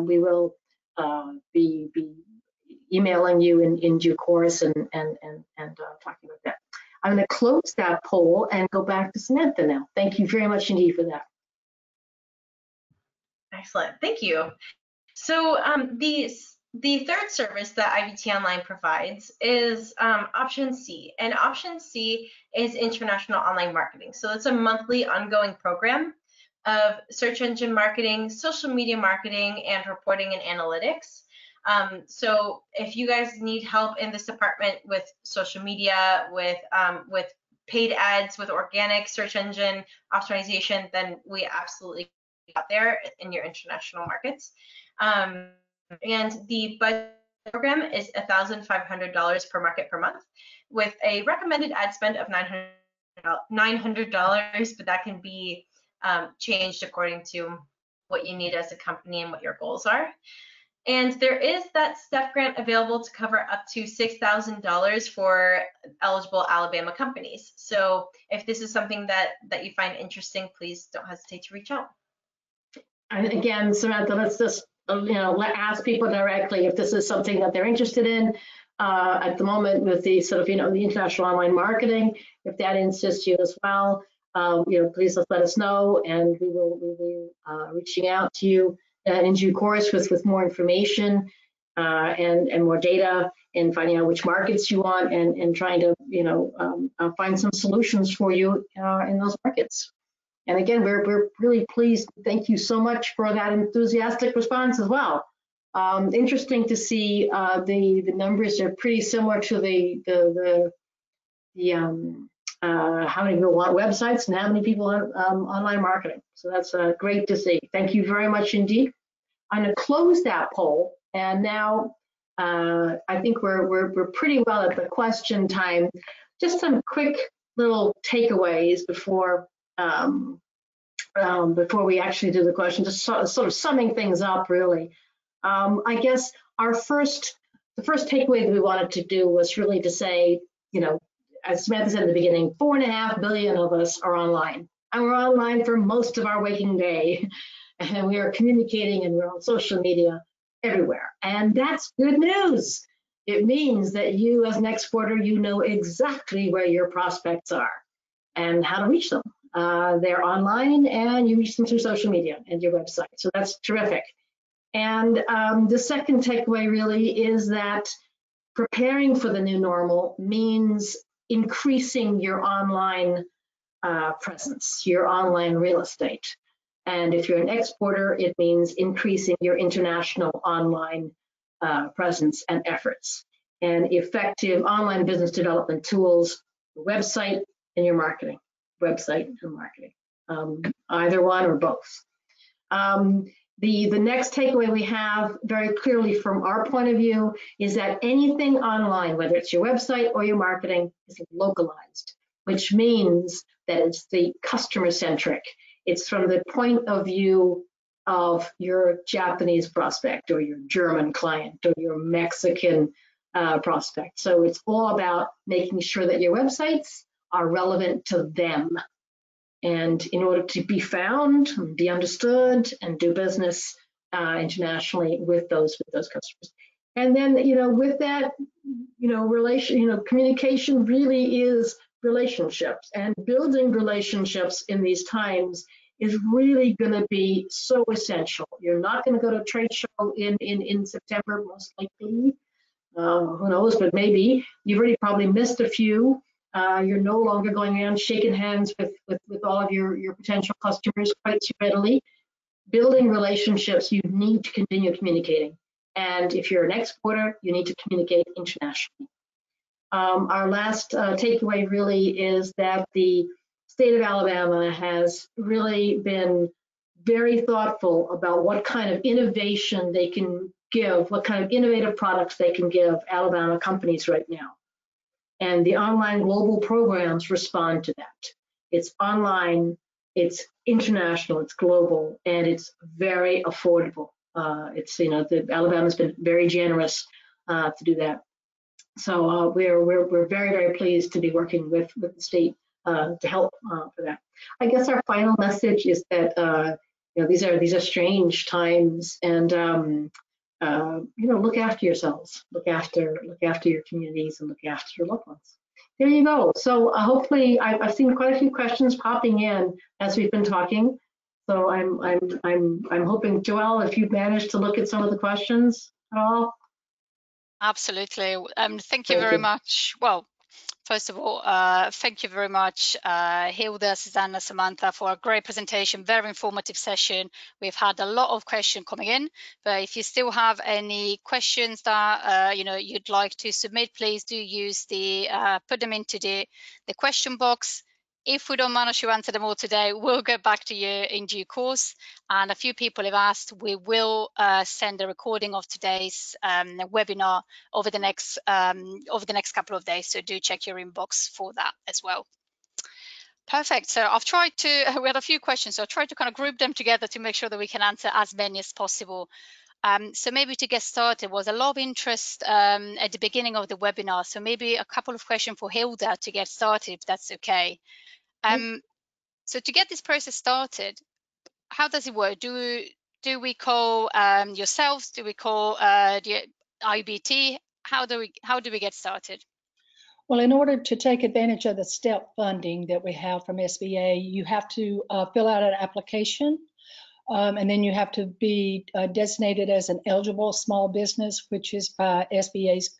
we will be emailing you in due course and talking about that. I'm going to close that poll and go back to Samantha now. Thank you very much indeed for that. Excellent, thank you. So the third service that IBT Online provides is option C, and option C is international online marketing. So it's a monthly ongoing program of search engine marketing, social media marketing, and reporting and analytics. So if you guys need help in this department with social media, with paid ads with organic search engine optimization, then we absolutely got there in your international markets. And the budget program is $1,500 per market per month, with a recommended ad spend of $900, but that can be changed according to what you need as a company and what your goals are. And there is that STEP grant available to cover up to $6,000 for eligible Alabama companies. So if this is something that you find interesting, please don't hesitate to reach out. And again, Samantha, let's just ask people directly if this is something that they're interested in. At the moment, with the sort of the international online marketing, if that interests you as well, please let us know, and we will be reaching out to you in due course with more information and more data, and finding out which markets you want, and trying to find some solutions for you in those markets. And again, we're really pleased. Thank you so much for that enthusiastic response as well. Interesting to see the numbers are pretty similar to the how many people want websites and how many people want online marketing. So that's great to see. Thank you very much indeed. I'm going to close that poll, and now I think we're pretty well at the question time. Just some quick little takeaways before we actually do the question. Just sort of summing things up, really. I guess the first takeaway that we wanted to do was really to say, as Samantha said in the beginning, 4.5 billion of us are online, and we're online for most of our waking day, and we are communicating, and we're on social media everywhere, and that's good news. It means that you, as an exporter, you know exactly where your prospects are and how to reach them. They're online, and you reach them through social media and your website, so that's terrific. And the second takeaway really is that preparing for the new normal means increasing your online presence, your online real estate. And if you're an exporter, it means increasing your international online presence and efforts. And effective online business development tools, website and your marketing, website and marketing, either one or both. The next takeaway we have very clearly from our point of view is that anything online, whether it's your website or your marketing, is localized, which means that it's the customer centric. It's from the point of view of your Japanese prospect or your German client or your Mexican prospect. So it's all about making sure that your websites are relevant to them. And in order to be found, be understood, and do business internationally with those customers. And then, with that, communication really is relationships, and building relationships in these times is really going to be so essential. You're not going to go to a trade show in September, most likely. Who knows? But maybe you've already probably missed a few. You're no longer going around shaking hands with all of your potential customers quite so readily. Building relationships, you need to continue communicating. And if you're an exporter, you need to communicate internationally. Our last takeaway really is that the state of Alabama has really been very thoughtful about what kind of innovation they can give, what kind of innovative products they can give Alabama companies right now. And the online global programs respond to that. It's online, it's international, it's global, and it's very affordable. Alabama's been very generous to do that. So we're very, very pleased to be working with the state to help for that. I guess our final message is that these are strange times, and look after yourselves, look after your communities, and look after your loved ones. There you go. So hopefully, I've seen quite a few questions popping in as we've been talking. So I'm hoping, Joelle, if you've managed to look at some of the questions at all. Absolutely. Thank you very much. Well, First of all, thank you very much, Hilda, Susanna, Samantha, for a great presentation, very informative session. We've had a lot of questions coming in, but if you still have any questions that you'd like to submit, please do use the put them into the question box. If we don't manage to answer them all today, we'll get back to you in due course. And a few people have asked, we will send a recording of today's webinar over the next couple of days. So do check your inbox for that as well. Perfect. So I've tried to, we had a few questions, so I tried to kind of group them together to make sure that we can answer as many as possible. So maybe to get started, was a lot of interest at the beginning of the webinar. So maybe a couple of questions for Hilda to get started, if that's okay. So to get this process started, how does it work? Do we call yourselves? Do we call the IBT? How do we get started? Well, in order to take advantage of the STEP funding that we have from SBA, you have to fill out an application, and then you have to be designated as an eligible small business, which is by SBA's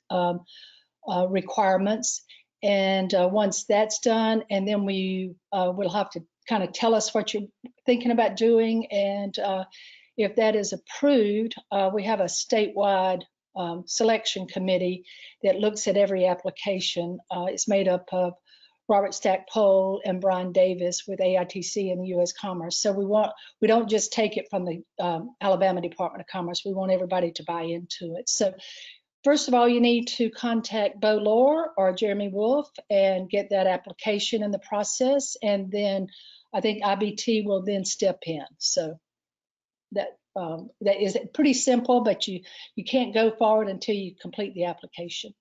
requirements. And once that's done, and then we will have to kind of tell us what you're thinking about doing. And if that is approved, we have a statewide selection committee that looks at every application. It's made up of Robert Stackpole and Brian Davis with AITC and the U.S. Commerce. So we don't just take it from the Alabama Department of Commerce. We want everybody to buy into it. So first of all, you need to contact Bo Lohr or Jeremy Wolf and get that application in the process. And then I think IBT will then step in. So that is pretty simple, but you can't go forward until you complete the application.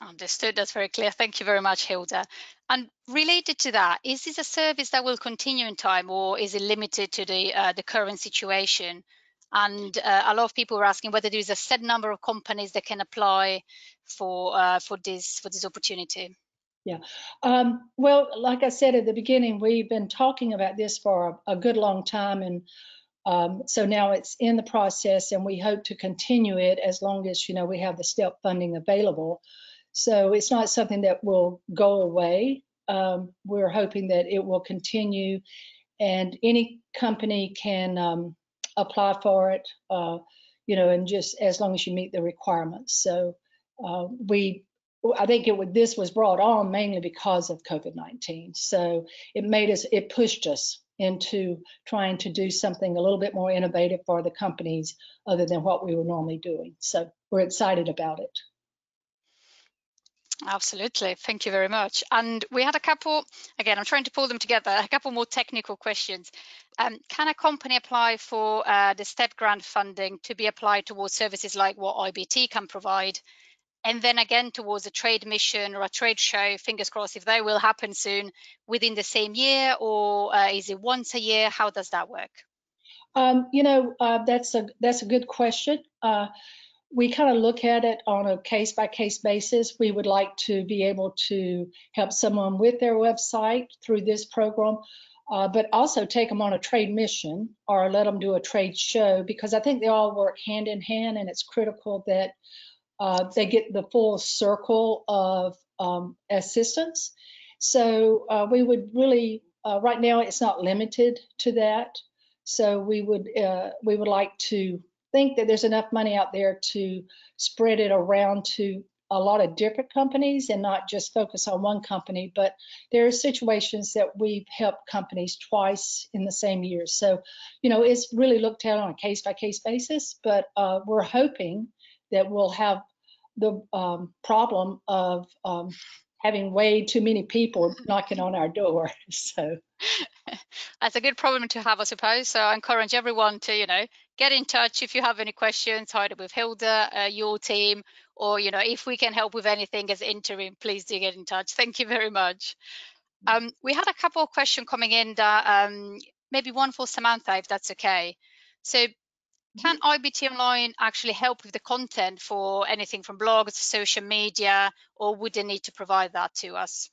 Understood. That's very clear. Thank you very much, Hilda. And related to that, is this a service that will continue in time, or is it limited to the current situation? And a lot of people are asking whether there is a set number of companies that can apply for this opportunity. Yeah. Well, like I said at the beginning, we've been talking about this for a good long time, and so now it's in the process, and we hope to continue it as long as we have the STEP funding available. So it's not something that will go away. We're hoping that it will continue, and any company can apply for it, and just as long as you meet the requirements. So I think this was brought on mainly because of COVID-19. So it pushed us into trying to do something a little bit more innovative for the companies other than what we were normally doing. So we're excited about it. Absolutely. Thank you very much. And we had a couple, again, I'm trying to pull them together, a couple more technical questions. Can a company apply for the STEP grant funding to be applied towards services like what IBT can provide? And then again, towards a trade mission or a trade show, fingers crossed, if they will happen soon, within the same year, or is it once a year? How does that work? That's a good question. We kind of look at it on a case-by-case basis. We would like to be able to help someone with their website through this program, but also take them on a trade mission or let them do a trade show, because I think they all work hand in hand, and it's critical that they get the full circle of assistance. So we would really, right now it's not limited to that. So we would like to think that there's enough money out there to spread it around to a lot of different companies and not just focus on one company. But there are situations that we've helped companies twice in the same year. So, it's really looked at on a case-by-case basis, but we're hoping that we'll have the problem of having way too many people knocking on our door. So that's a good problem to have, I suppose. So I encourage everyone to, get in touch if you have any questions, either with Hilda, your team, or, if we can help with anything as interim, please do get in touch. Thank you very much. We had a couple of questions coming in that maybe one for Samantha, if that's okay. So can IBT Online actually help with the content for anything from blogs, social media, or would they need to provide that to us?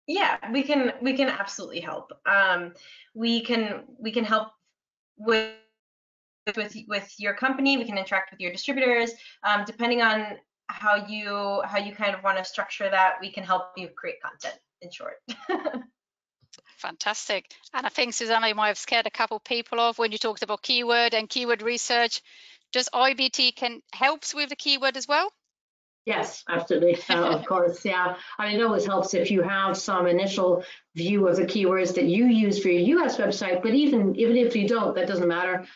Yeah, we can absolutely help. We can help with your company. We can interact with your distributors, depending on you kind of want to structure that, we can help you create content, in short. Fantastic. And I think, Susanna, you might have scared a couple people off when you talked about keyword and keyword research. Does IBT helps with the keyword as well? Yes, absolutely. Of course, yeah. I mean, it always helps if you have some initial view of the keywords that you use for your US website, but even if you don't, that doesn't matter.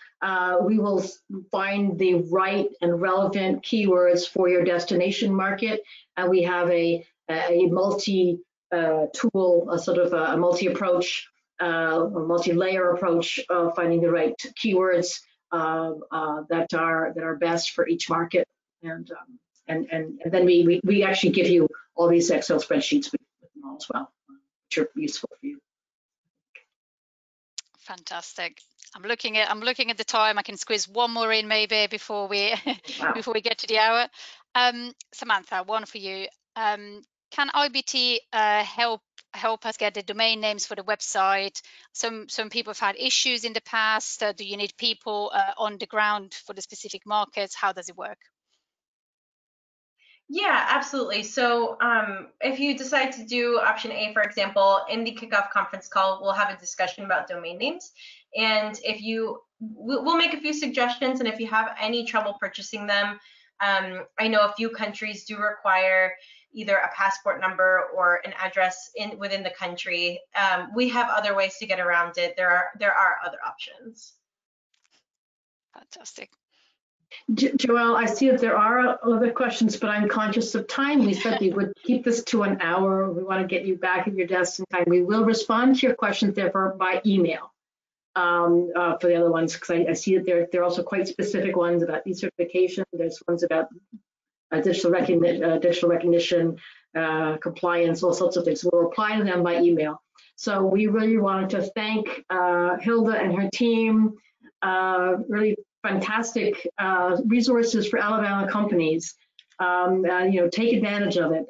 We will find the right and relevant keywords for your destination market. And we have a multi-tool, a sort of a multi-approach, a multi-layer approach of finding the right keywords that are best for each market. And then we actually give you all these Excel spreadsheets with them all as well, which are useful for you. Fantastic. I'm looking at the time. I can squeeze one more in maybe before we before we get to the hour. Samantha, one for you. Can IBT help us get the domain names for the website? Some people have had issues in the past. Do you need people on the ground for the specific markets? How does it work? Yeah, absolutely. So if you decide to do option A, for example, in the kickoff conference call, we'll have a discussion about domain names. And we'll make a few suggestions. And if you have any trouble purchasing them, I know a few countries do require either a passport number or an address within the country. We have other ways to get around it. There are other options. Fantastic. Joelle, I see that there are other questions, but I'm conscious of time. We said we would keep this to an hour. We want to get you back at your desk in time. We will respond to your questions, therefore, by email for the other ones, because I see that there are also quite specific ones about e-certification. There's ones about digital recognition, compliance, all sorts of things. We'll reply to them by email. So we really wanted to thank Hilda and her team. Really fantastic resources for Alabama companies. Take advantage of it.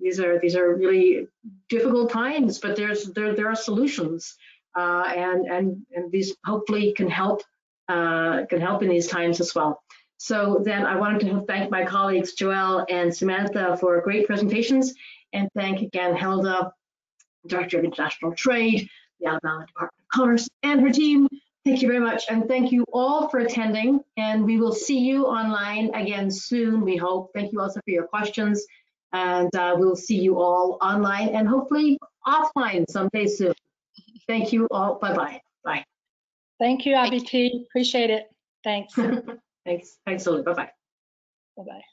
These are really difficult times, but there are solutions, and these hopefully can help in these times as well. So then I wanted to thank my colleagues Joelle and Samantha for great presentations, and thank again Hilda, Director of International Trade, the Alabama Department of Commerce, and her team. Thank you very much, and thank you all for attending, and we will see you online again soon, we hope. Thank you also for your questions, and we'll see you all online and hopefully offline someday soon. Thank you all. Bye-bye. Bye. Thank you, IBT. Appreciate it. Thanks. Thanks, Hilda. Bye-bye. Bye-bye.